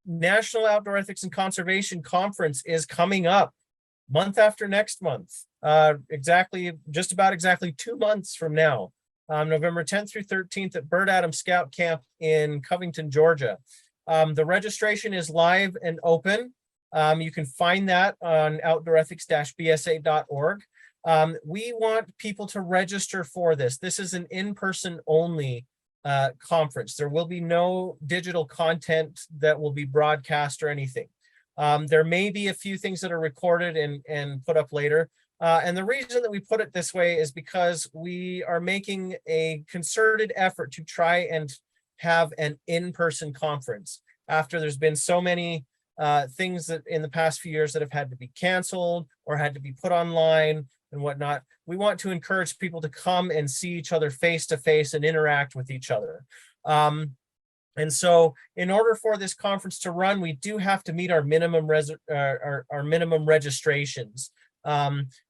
National Outdoor Ethics and Conservation Conference is coming up month after next month. Just about exactly 2 months from now, November 10th through 13th at Bird Adams Scout Camp in Covington, Georgia. The registration is live and open. You can find that on outdoorethics-bsa.org. We want people to register for this. This is an in-person only conference. There will be no digital content that will be broadcast or anything. There may be a few things that are recorded and put up later. And the reason that we put it this way is because we are making a concerted effort to try and have an in-person conference after there's been so many things that in the past few years that have had to be canceled or had to be put online and whatnot. We want to encourage people to come and see each other face to face and interact with each other. And so in order for this conference to run, we do have to meet our minimum registrations.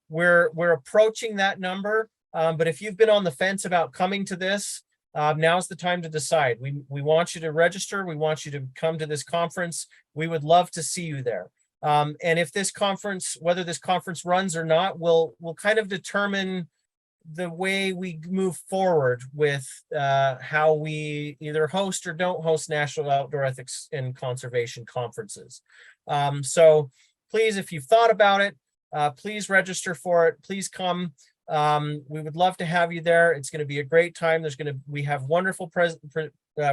We're approaching that number, but if you've been on the fence about coming to this, now's the time to decide. We want you to register. We want you to come to this conference. We would love to see you there. And if this conference, whether this conference runs or not, will kind of determine the way we move forward with how we either host or don't host National Outdoor Ethics and Conservation conferences. So please, if you've thought about it, please register for it. Please come. We would love to have you there. It's going to be a great time. We have wonderful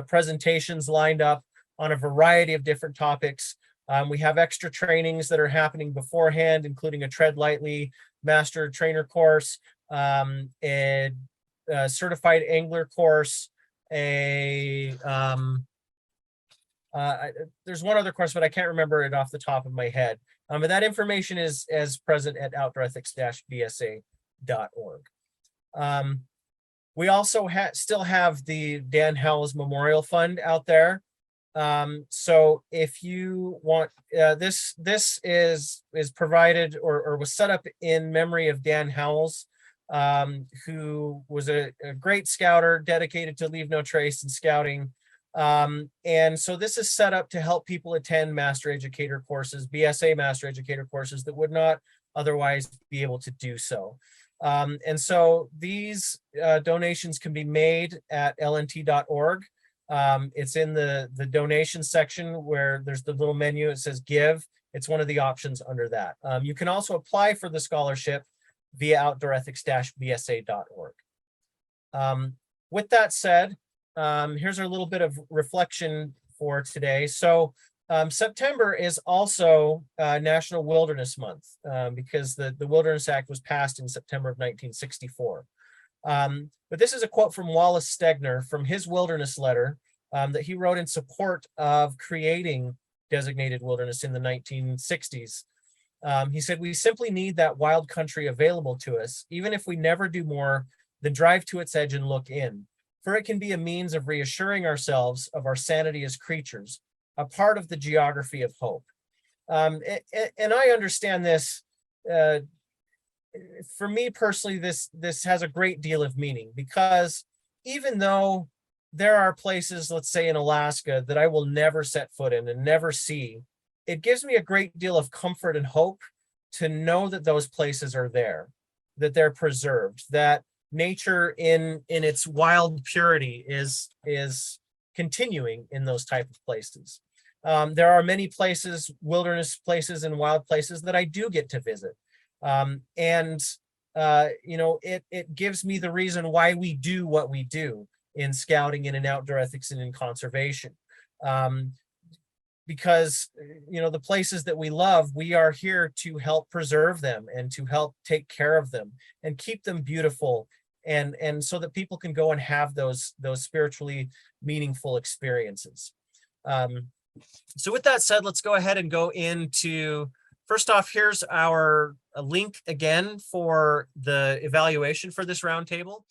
presentations lined up on a variety of different topics. We have extra trainings that are happening beforehand, including a Tread Lightly Master Trainer course, a certified angler course, there's one other course, but I can't remember it off the top of my head. But that information is present at outdoorethics-bsa.org. We also still have the Dan Howells Memorial Fund out there. So if you want, this is provided or was set up in memory of Dan Howells, who was a great scouter dedicated to leave no trace in scouting. And so this is set up to help people attend master educator courses, BSA master educator courses that would not otherwise be able to do so. And so these donations can be made at lnt.org. It's in the donation section where there's the little menu. It says give. It's one of the options under that. You can also apply for the scholarship via outdoorethics-bsa.org. With that said, here's our little bit of reflection for today. So September is also National Wilderness Month because the Wilderness Act was passed in September of 1964. But this is a quote from Wallace Stegner from his wilderness letter that he wrote in support of creating designated wilderness in the 1960s. He said, "We simply need that wild country available to us, even if we never do more than drive to its edge and look in, for it can be a means of reassuring ourselves of our sanity as creatures, a part of the geography of hope." And I understand this. For me personally, this has a great deal of meaning, because even though there are places, let's say in Alaska, that I will never set foot in and never see, it gives me a great deal of comfort and hope to know that those places are there, that they're preserved, that nature in its wild purity is continuing in those type of places. There are many places, wilderness places and wild places, that I do get to visit. It gives me the reason why we do what we do in scouting and in outdoor ethics and in conservation. Because, the places that we love, we are here to help preserve them and to help take care of them and keep them beautiful, and so that people can go and have those spiritually meaningful experiences. So with that said, let's go ahead and go into, first off, here's our link again for the evaluation for this roundtable.